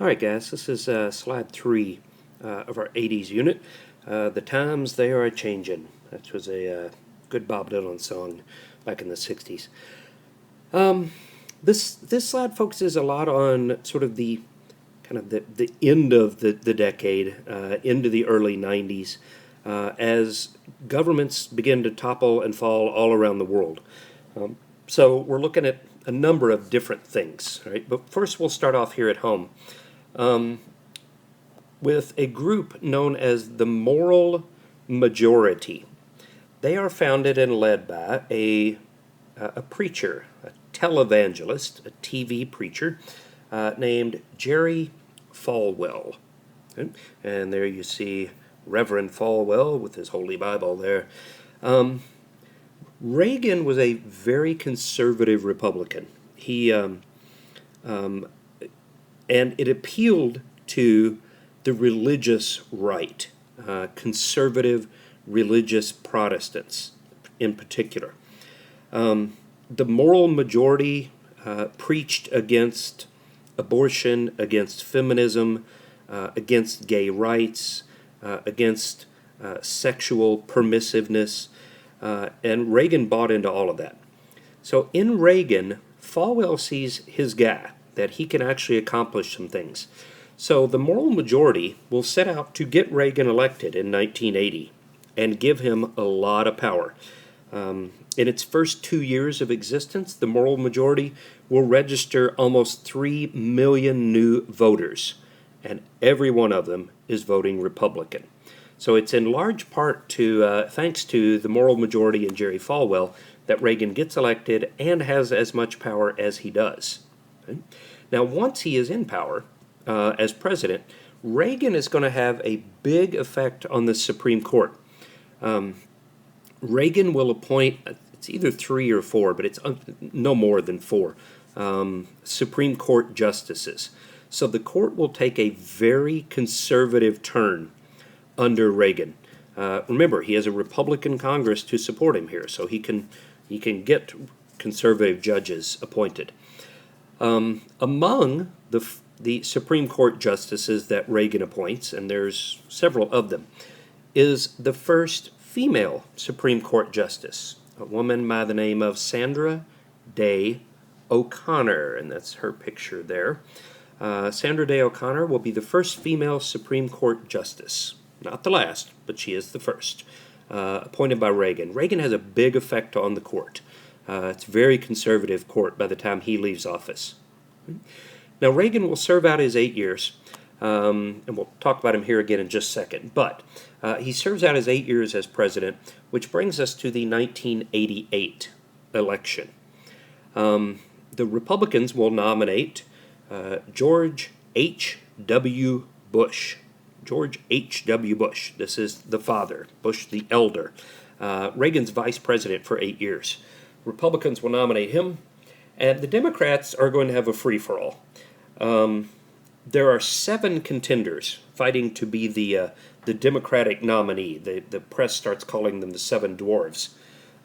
Alright guys, this is slide 3 of our 80s unit. The times they are a-changin'. That was a good Bob Dylan song back in the 60s. This slide focuses a lot on sort of the end of the decade, into the early 90s, as governments begin to topple and fall all around the world. So we're looking at a number of different things, right? But first we'll start off here at home with a group known as the Moral Majority. They are founded and led by a preacher, a televangelist, a TV preacher named Jerry Falwell. Okay? And there you see Reverend Falwell with his Holy Bible there. Reagan was a very conservative Republican. And it appealed to the religious right, conservative religious Protestants in particular. The Moral Majority preached against abortion, against feminism, against gay rights, against sexual permissiveness, and Reagan bought into all of that. So in Reagan, Falwell sees his guy, that he can actually accomplish some things. So the Moral Majority will set out to get Reagan elected in 1980 and give him a lot of power. In its first 2 years of existence, the Moral Majority will register almost 3 million new voters, and every one of them is voting Republican. So it's in large part thanks to the Moral Majority and Jerry Falwell that Reagan gets elected and has as much power as he does. Okay? Now, once he is in power as president, Reagan is going to have a big effect on the Supreme Court. Reagan will appoint, it's either 3 or 4, but it's no more than 4, Supreme Court justices. So the court will take a very conservative turn under Reagan. Remember, he has a Republican Congress to support him here, so he can get conservative judges appointed. Among the Supreme Court justices that Reagan appoints, and there's several of them, is the first female Supreme Court justice, a woman by the name of Sandra Day O'Connor, and that's her picture there. Sandra Day O'Connor will be the first female Supreme Court justice. Not the last, but she is the first, appointed by Reagan. Reagan has a big effect on the court. It's a very conservative court by the time he leaves office. Now, Reagan will serve out his 8 years, and we'll talk about him here again in just a second, but he serves out his 8 years as president, which brings us to the 1988 election. The Republicans will nominate George H.W. Bush. George H.W. Bush. This is the father, Bush the elder. Reagan's vice president for 8 years. Republicans will nominate him, and the Democrats are going to have a free-for-all. There are 7 contenders fighting to be the Democratic nominee. The press starts calling them the 7 dwarves.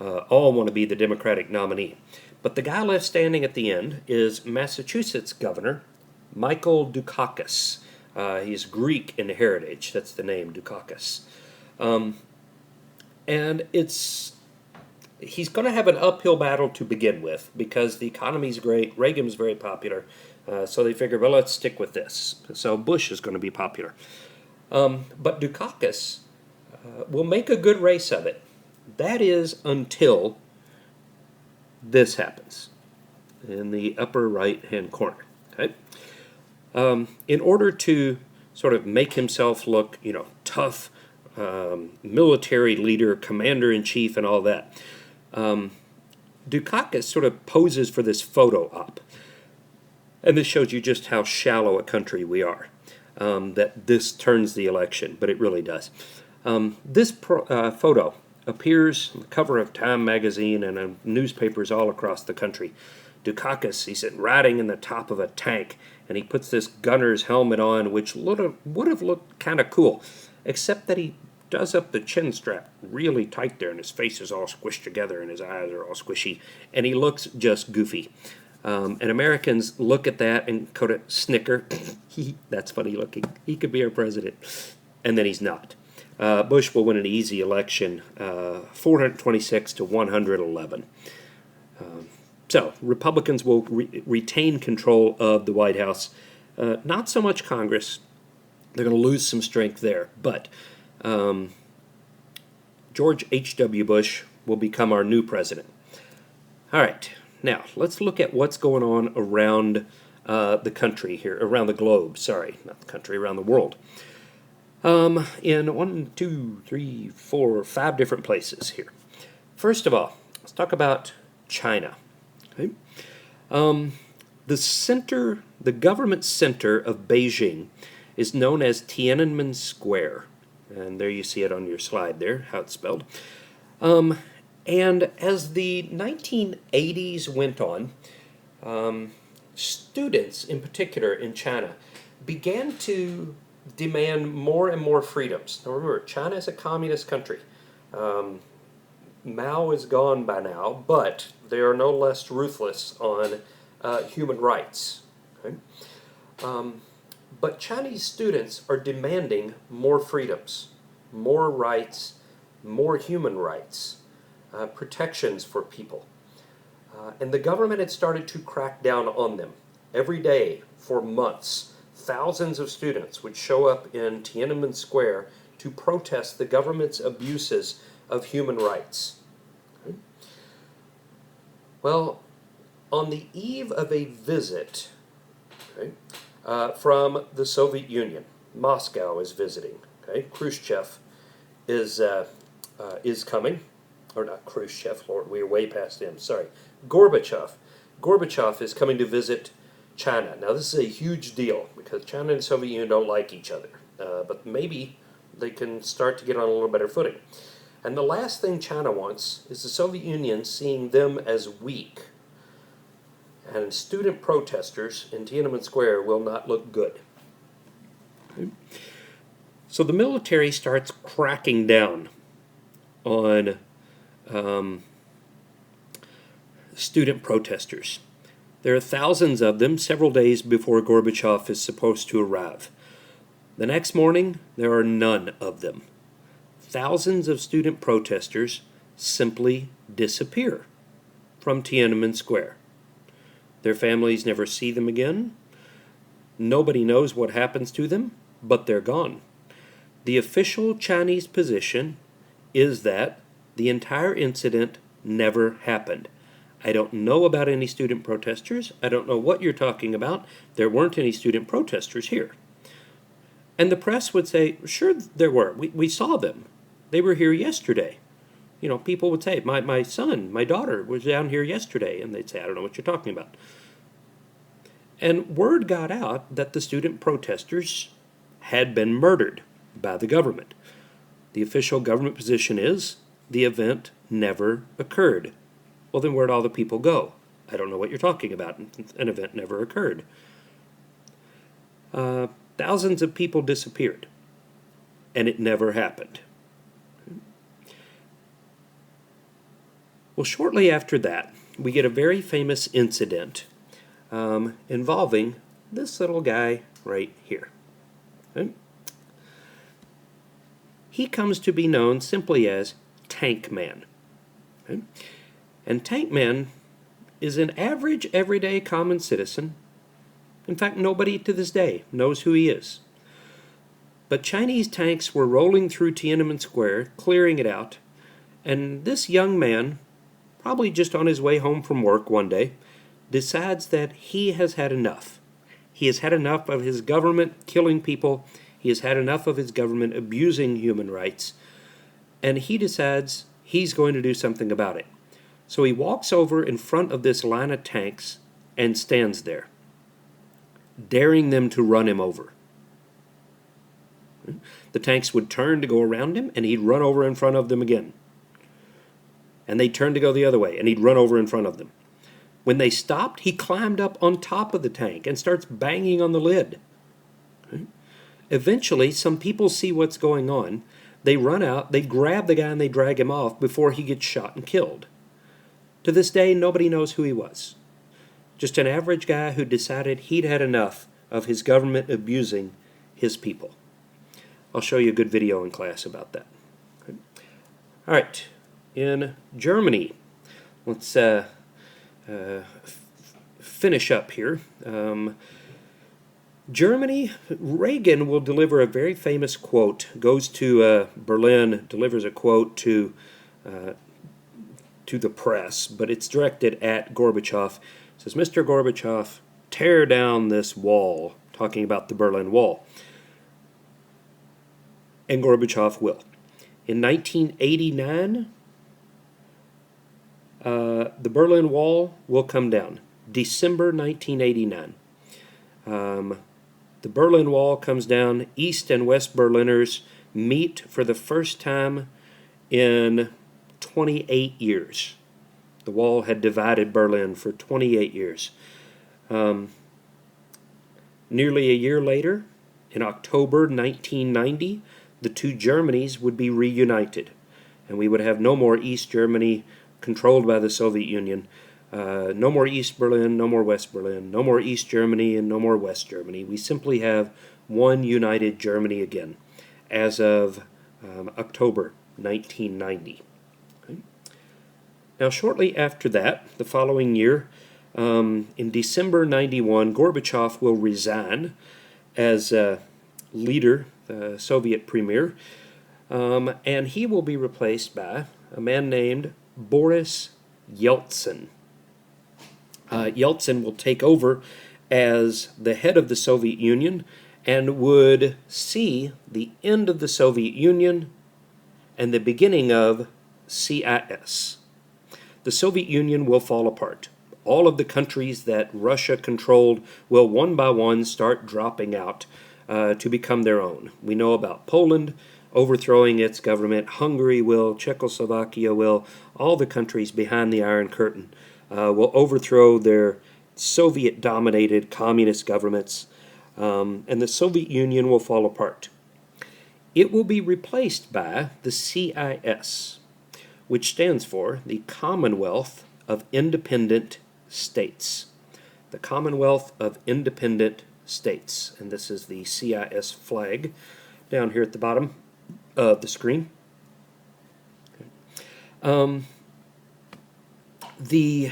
All want to be the Democratic nominee. But the guy left standing at the end is Massachusetts Governor Michael Dukakis. He's Greek in heritage. That's the name, Dukakis. And he's going to have an uphill battle to begin with because the economy's great. Reagan's very popular. So they figure, well, let's stick with this. So Bush is going to be popular. But Dukakis will make a good race of it. That is until this happens in the upper right-hand corner. Okay? In order to sort of make himself look, tough, military leader, commander-in-chief, and all that, Dukakis sort of poses for this photo op. And this shows you just how shallow a country we are, that this turns the election, but it really does. This photo appears on the cover of Time magazine and in newspapers all across the country. Dukakis, he's riding in the top of a tank, and he puts this gunner's helmet on, which would have looked kind of cool, except that he does up the chin strap really tight there, and his face is all squished together, and his eyes are all squishy, and he looks just goofy. And Americans look at that and kind of snicker. That's funny looking. He could be our president. And then he's not. Bush will win an easy election, 426 to 111. So Republicans will retain control of the White House. Not so much Congress. They're going to lose some strength there. But George H.W. Bush will become our new president. All right. Now, let's look at what's going on around the country here, around the globe. Sorry, not the country, around the world. In 1, 2, 3, 4, 5 different places here. First of all, let's talk about China. Okay? The government center of Beijing is known as Tiananmen Square. And there you see it on your slide there, how it's spelled. And as the 1980s went on, students in particular in China began to demand more and more freedoms. Now remember, China is a communist country. Mao is gone by now, but they are no less ruthless on human rights. Okay? But Chinese students are demanding more freedoms, more rights, more human rights, protections for people. And the government had started to crack down on them. Every day for months, thousands of students would show up in Tiananmen Square to protest the government's abuses of human rights. Okay? Well, on the eve of a visit from the Soviet Union, Moscow is visiting. Okay? Khrushchev is coming. Or not Khrushchev, Lord, we're way past him, sorry. Gorbachev. Gorbachev is coming to visit China. Now, this is a huge deal because China and the Soviet Union don't like each other. But maybe they can start to get on a little better footing. And the last thing China wants is the Soviet Union seeing them as weak. And student protesters in Tiananmen Square will not look good. Okay. So the military starts cracking down on student protesters. There are thousands of them several days before Gorbachev is supposed to arrive. The next morning, there are none of them. Thousands of student protesters simply disappear from Tiananmen Square. Their families never see them again. Nobody knows what happens to them, but they're gone. The official Chinese position is that the entire incident never happened. I don't know about any student protesters. I don't know what you're talking about. There weren't any student protesters here. And the press would say, sure there were. We saw them. They were here yesterday. You know, people would say, my son, my daughter was down here yesterday. And they'd say, I don't know what you're talking about. And word got out that the student protesters had been murdered by the government. The official government position is the event never occurred. Well, then where'd all the people go? I don't know what you're talking about. An event never occurred. Thousands of people disappeared, and it never happened. Well, shortly after that, we get a very famous incident involving this little guy right here. Okay? He comes to be known simply as Tank Man. Okay? And Tank Man is an average, everyday, common citizen. In fact, nobody to this day knows who he is. But Chinese tanks were rolling through Tiananmen Square, clearing it out, and this young man, probably just on his way home from work one day, decides that he has had enough. He has had enough of his government killing people. He has had enough of his government abusing human rights. And he decides he's going to do something about it. So he walks over in front of this line of tanks and stands there, daring them to run him over. The tanks would turn to go around him, and he'd run over in front of them again. And they'd turn to go the other way, and he'd run over in front of them. When they stopped, he climbed up on top of the tank and starts banging on the lid. Eventually, some people see what's going on. They run out, they grab the guy, and they drag him off before he gets shot and killed. To this day, nobody knows who he was. Just an average guy who decided he'd had enough of his government abusing his people. I'll show you a good video in class about that. Okay. All right, in Germany, let's finish up here. Germany, Reagan will deliver a very famous quote, goes to Berlin, delivers a quote to the press, but it's directed at Gorbachev. It says, "Mr. Gorbachev, tear down this wall," talking about the Berlin Wall. And Gorbachev will. In 1989, the Berlin Wall will come down. December 1989. The Berlin Wall comes down. East and West Berliners meet for the first time in 28 years. The wall had divided Berlin for 28 years. Nearly a year later, in October 1990, the two Germanys would be reunited, and we would have no more East Germany controlled by the Soviet Union. No more East Berlin, no more West Berlin, no more East Germany, and no more West Germany. We simply have one united Germany again as of October 1990. Okay. Now, shortly after that, the following year, in December 91, Gorbachev will resign as leader, Soviet premier, and he will be replaced by a man named Boris Yeltsin. Yeltsin will take over as the head of the Soviet Union and would see the end of the Soviet Union and the beginning of CIS. The Soviet Union will fall apart. All of the countries that Russia controlled will one by one start dropping out to become their own. We know about Poland overthrowing its government. Hungary will, Czechoslovakia will, all the countries behind the Iron Curtain will overthrow their Soviet-dominated communist governments, and the Soviet Union will fall apart. It will be replaced by the CIS, which stands for the Commonwealth of Independent States. The Commonwealth of Independent States, and this is the CIS flag down here at the bottom of the screen. Okay. The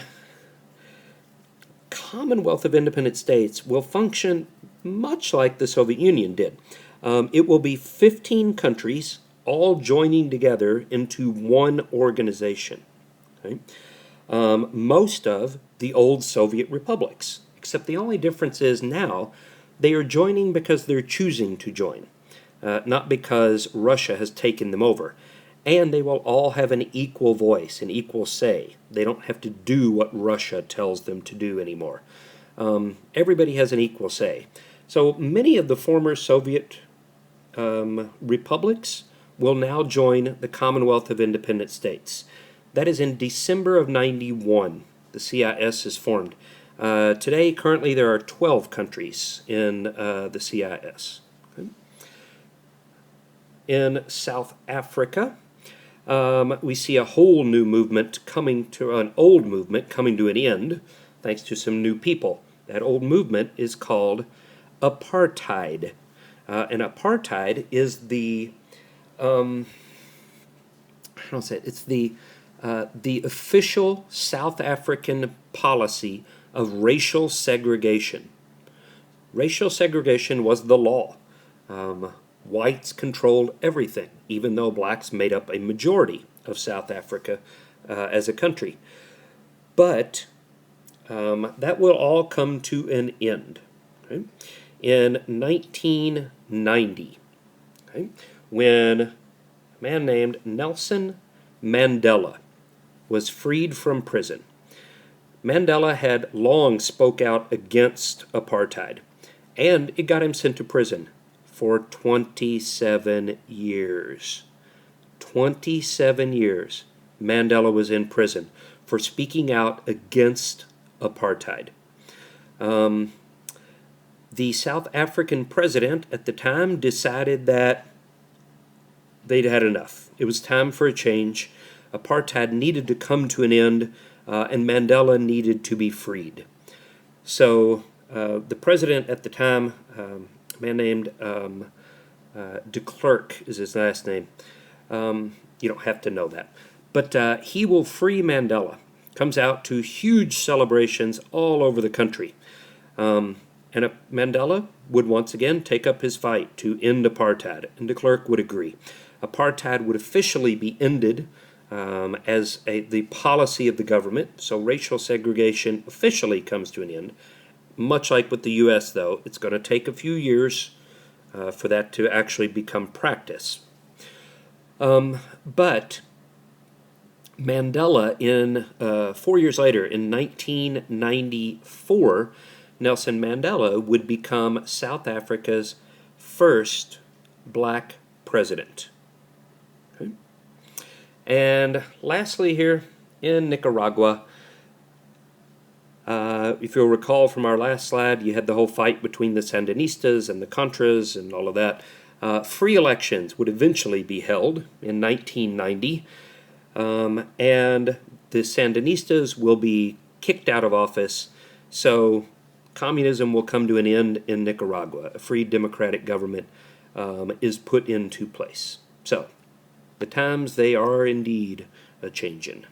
Commonwealth of Independent States will function much like the Soviet Union did. It will be 15 countries all joining together into one organization. Okay? Most of the old Soviet republics, except the only difference is now they are joining because they're choosing to join, not because Russia has taken them over. And they will all have an equal voice, an equal say. They don't have to do what Russia tells them to do anymore. Everybody has an equal say. So many of the former Soviet republics will now join the Commonwealth of Independent States. That is in December of 91. The CIS is formed. Today, currently, there are 12 countries in the CIS. Okay. In South Africa, we see a whole new movement coming to an old movement coming to an end, thanks to some new people. That old movement is called apartheid, and apartheid is the it's the official South African policy of racial segregation. Racial segregation was the law. Whites controlled everything, even though blacks made up a majority of South Africa as a country. But that will all come to an end. Okay? In 1990, okay, when a man named Nelson Mandela was freed from prison. Mandela had long spoke out against apartheid, and it got him sent to prison for 27 years. 27 years Mandela was in prison for speaking out against apartheid. The South African president at the time decided that they'd had enough. It was time for a change. Apartheid needed to come to an end, and Mandela needed to be freed. So the president at the time, a man named de Klerk is his last name. You don't have to know that. But he will free Mandela. Comes out to huge celebrations all over the country. And Mandela would once again take up his fight to end apartheid, and de Klerk would agree. Apartheid would officially be ended as the policy of the government, so racial segregation officially comes to an end. Much like with the U.S., though, it's going to take a few years for that to actually become practice. But Mandela, 4 years later, in 1994, Nelson Mandela would become South Africa's first black president. Okay. And lastly here, in Nicaragua, if you'll recall from our last slide, you had the whole fight between the Sandinistas and the Contras and all of that. Free elections would eventually be held in 1990, and the Sandinistas will be kicked out of office, so communism will come to an end in Nicaragua. A free democratic government is put into place. So, the times they are indeed a-changin'.